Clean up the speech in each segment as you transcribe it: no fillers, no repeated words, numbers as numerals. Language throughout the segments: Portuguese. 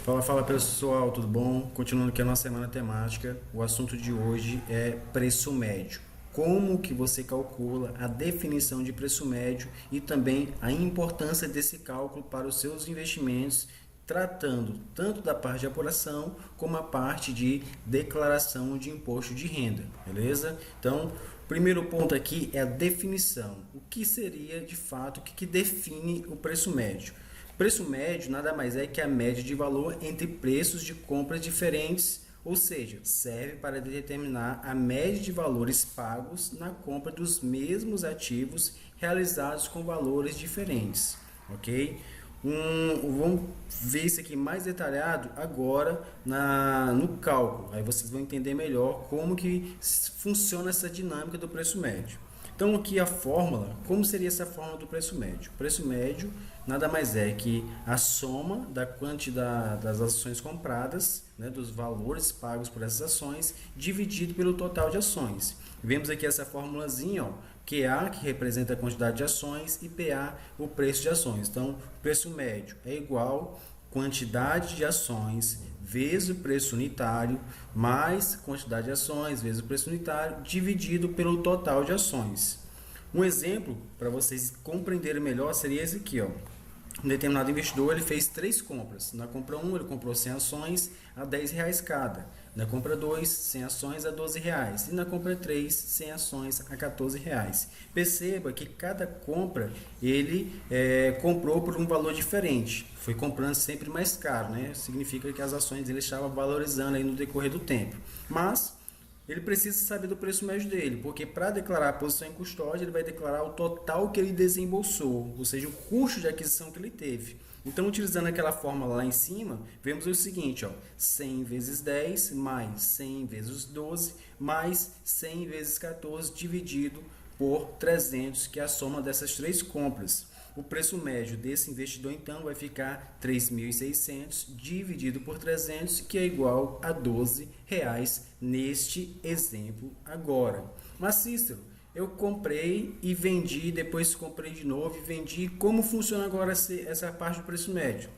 Fala pessoal, tudo bom? Continuando aqui a nossa semana temática, o assunto de hoje é preço médio. Como que você calcula a definição de preço médio e também a importância desse cálculo para os seus investimentos, tratando tanto da parte de apuração como a parte de declaração de imposto de renda, beleza? Então, o primeiro ponto aqui é a definição. O que seria de fato, o que define o preço médio? Preço médio nada mais é que a média de valor entre preços de compras diferentes, ou seja, serve para determinar a média de valores pagos na compra dos mesmos ativos realizados com valores diferentes, ok? Vamos ver isso aqui mais detalhado agora no cálculo, aí vocês vão entender melhor como que funciona essa dinâmica do preço médio. Então aqui a fórmula, como seria essa fórmula do preço médio? O preço médio nada mais é que a soma da quantidade das ações compradas, né, dos valores pagos por essas ações, dividido pelo total de ações. Vemos aqui essa formulazinha, ó, QA, que representa a quantidade de ações, e PA, o preço de ações. Então, o preço médio é igual quantidade de ações vezes o preço unitário, mais quantidade de ações vezes o preço unitário, dividido pelo total de ações. Um exemplo, para vocês compreenderem melhor, seria esse aqui, ó. Um determinado investidor ele fez 3 compras. Na compra 1, ele comprou 100 ações a R$10 cada. Na compra 2, 100 ações a R$12. E na compra 3, 100 ações a R$14. Perceba que cada compra ele comprou por um valor diferente. Foi comprando sempre mais caro, né? Significa que as ações ele estava valorizando aí no decorrer do tempo. Mas ele precisa saber do preço médio dele, porque para declarar a posição em custódia, ele vai declarar o total que ele desembolsou, ou seja, o custo de aquisição que ele teve. Então, utilizando aquela fórmula lá em cima, vemos o seguinte, ó, 100 vezes 10 mais 100 vezes 12 mais 100 vezes 14 dividido por 300, que é a soma dessas 3 compras. O preço médio desse investidor, então, vai ficar 3.600 dividido por 300, que é igual a R$12 neste exemplo agora. Mas, Cícero, eu comprei e vendi, depois comprei de novo e vendi. Como funciona agora essa parte do preço médio?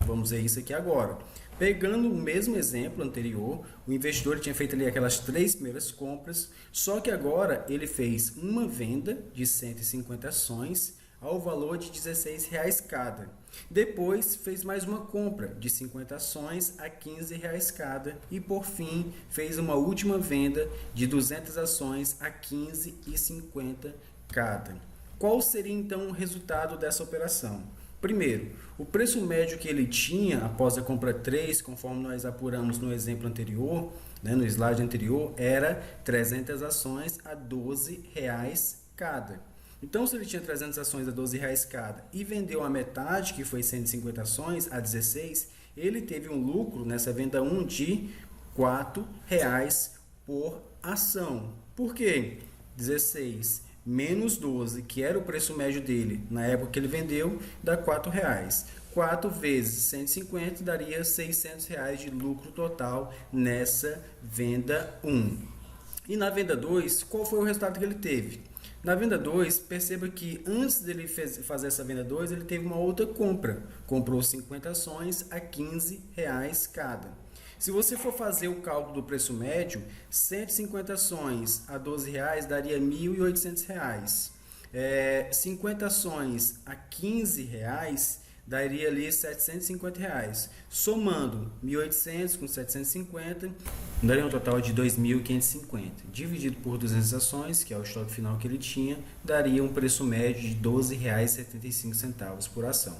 Vamos ver isso aqui agora. Pegando o mesmo exemplo anterior, o investidor tinha feito ali aquelas 3 primeiras compras, só que agora ele fez uma venda de 150 ações, ao valor de R$16 cada. Depois fez mais uma compra de 50 ações a R$15 cada e por fim fez uma última venda de 200 ações a R$15,50 cada. Qual seria então o resultado dessa operação? Primeiro, o preço médio que ele tinha após a compra 3, conforme nós apuramos no exemplo anterior, né, no slide anterior, era 300 ações a R$12 cada. Então, se ele tinha 300 ações a R$12 cada e vendeu a metade, que foi 150 ações, a 16, ele teve um lucro nessa venda 1 de R$4 por ação. Por quê? 16 menos 12, que era o preço médio dele na época que ele vendeu, dá R$4. 4 vezes 150 daria R$600 de lucro total nessa venda 1. E na venda 2, qual foi o resultado que ele teve? Na venda 2, perceba que antes dele fazer essa venda 2, ele teve uma outra compra. Comprou 50 ações a R$15 cada. Se você for fazer o cálculo do preço médio, 150 ações a R$12 daria R$1.800. 50 ações a R$15 daria ali R$750. Somando 1.800 com 750, daria um total de 2.550. Dividido por 200 ações, que é o estoque final que ele tinha, daria um preço médio de R$12,75 por ação.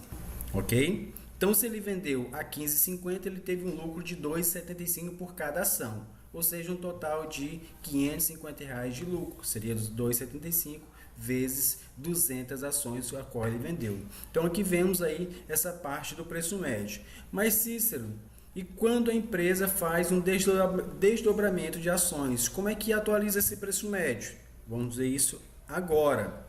Ok? Então, se ele vendeu a R$15,50, ele teve um lucro de R$2,75 por cada ação. Ou seja, um total de R$550 de lucro. Seria dos R$2,75 vezes 200 ações a qual ele vendeu. Então aqui vemos aí essa parte do preço médio. Mas Cícero, e quando a empresa faz um desdobramento de ações, como é que atualiza esse preço médio? Vamos ver isso agora.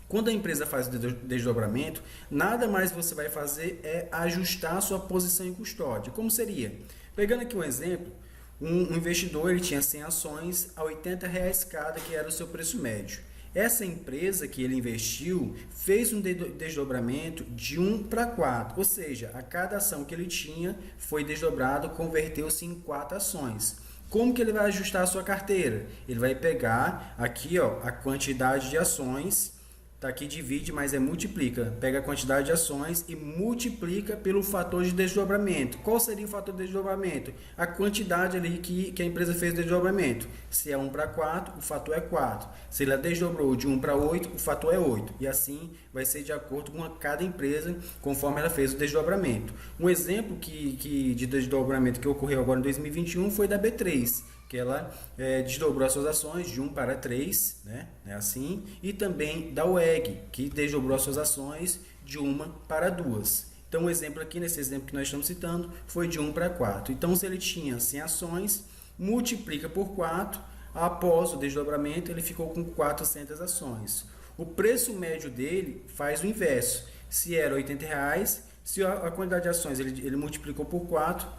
Quando a empresa faz o desdobramento, nada mais você vai fazer é ajustar a sua posição em custódia. Como seria? Pegando aqui um exemplo, um investidor ele tinha 100 ações a R$80 cada, que era o seu preço médio. Essa empresa que ele investiu fez um desdobramento de 1 para 4, ou seja, a cada ação que ele tinha foi desdobrado, converteu-se em 4 ações. Como que ele vai ajustar a sua carteira? Ele vai pegar aqui, ó, a quantidade de ações. Tá aqui, divide, mas multiplica. Pega a quantidade de ações e multiplica pelo fator de desdobramento. Qual seria o fator de desdobramento? A quantidade ali que a empresa fez de desdobramento. Se é 1 para 4, o fator é 4. Se ela desdobrou de 1 para 8, o fator é 8. E assim vai ser de acordo com cada empresa, conforme ela fez o desdobramento. Um exemplo de desdobramento que ocorreu agora em 2021 foi da B3. Que ela desdobrou as suas ações de 1 para 3, né? É assim, e também da UEG, que desdobrou as suas ações de 1 para 2. Então, o exemplo aqui, nesse exemplo que nós estamos citando, foi de 1 para 4. Então, se ele tinha 100 ações, multiplica por 4, após o desdobramento, ele ficou com 400 ações. O preço médio dele faz o inverso. Se era R$ 80, se a quantidade de ações ele multiplicou por 4,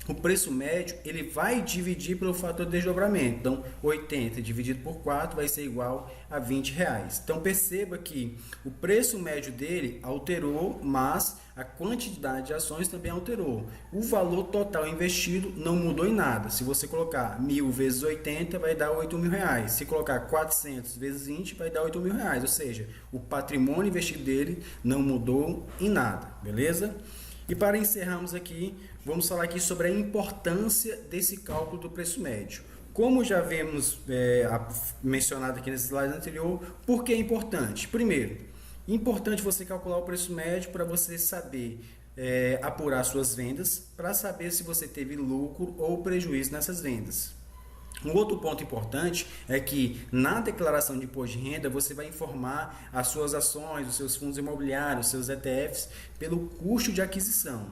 o preço médio ele vai dividir pelo fator de desdobramento. Então, 80 dividido por 4 vai ser igual a R$ 20. Então, perceba que o preço médio dele alterou, mas a quantidade de ações também alterou. O valor total investido não mudou em nada. Se você colocar 1.000 vezes 80, vai dar R$ 8.000. Se colocar 400 vezes 20, vai dar R$ 8.000. Ou seja, o patrimônio investido dele não mudou em nada. Beleza? E para encerrarmos aqui, vamos falar aqui sobre a importância desse cálculo do preço médio. Como já vemos mencionado aqui nesse slide anterior, por que é importante? Primeiro, importante você calcular o preço médio para você saber apurar suas vendas, para saber se você teve lucro ou prejuízo nessas vendas. Um outro ponto importante é que na declaração de imposto de renda você vai informar as suas ações, os seus fundos imobiliários, os seus ETFs pelo custo de aquisição.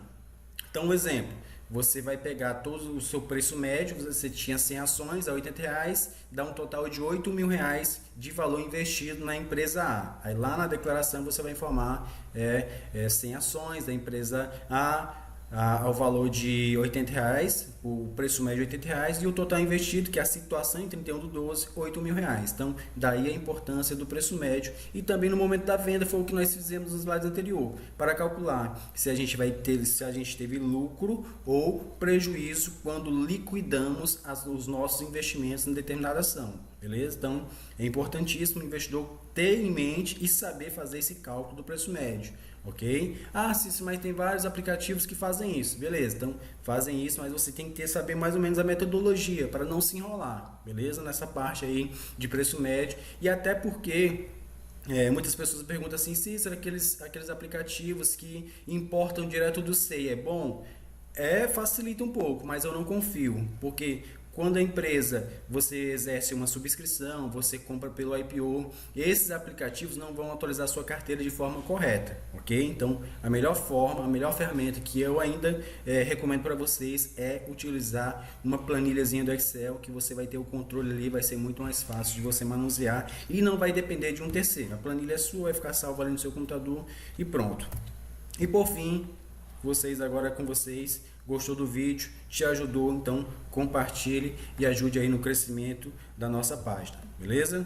Então, um exemplo, você vai pegar todo o seu preço médio, você tinha 100 ações a R$ 80, dá um total de R$ 8.000 de valor investido na empresa A. Aí lá na declaração você vai informar 100 ações da empresa A, ao valor de R$ 80, o preço médio de R$ 80 e o total investido, que é a situação em 31/12, R$ 8.000. Então, daí a importância do preço médio e também no momento da venda foi o que nós fizemos nos slides anterior, para calcular se a gente teve lucro ou prejuízo quando liquidamos os nossos investimentos em determinada ação. Beleza? Então, é importantíssimo o investidor ter em mente e saber fazer esse cálculo do preço médio. Ok? Cícero, mas tem vários aplicativos que fazem isso. Beleza, então fazem isso, mas você tem que saber mais ou menos a metodologia para não se enrolar. Beleza? Nessa parte aí de preço médio. E até porque muitas pessoas perguntam assim, Cícero, aqueles aplicativos que importam direto do SEI, é bom? Facilita um pouco, mas eu não confio, porque quando a empresa, você exerce uma subscrição, você compra pelo IPO, esses aplicativos não vão atualizar a sua carteira de forma correta, ok? Então, a melhor forma, a melhor ferramenta que eu ainda recomendo para vocês é utilizar uma planilhazinha do Excel, que você vai ter o controle ali, vai ser muito mais fácil de você manusear e não vai depender de um terceiro. A planilha é sua, vai ficar salva ali no seu computador e pronto. E por fim, agora com vocês, gostou do vídeo, te ajudou, então compartilhe e ajude aí no crescimento da nossa página, beleza?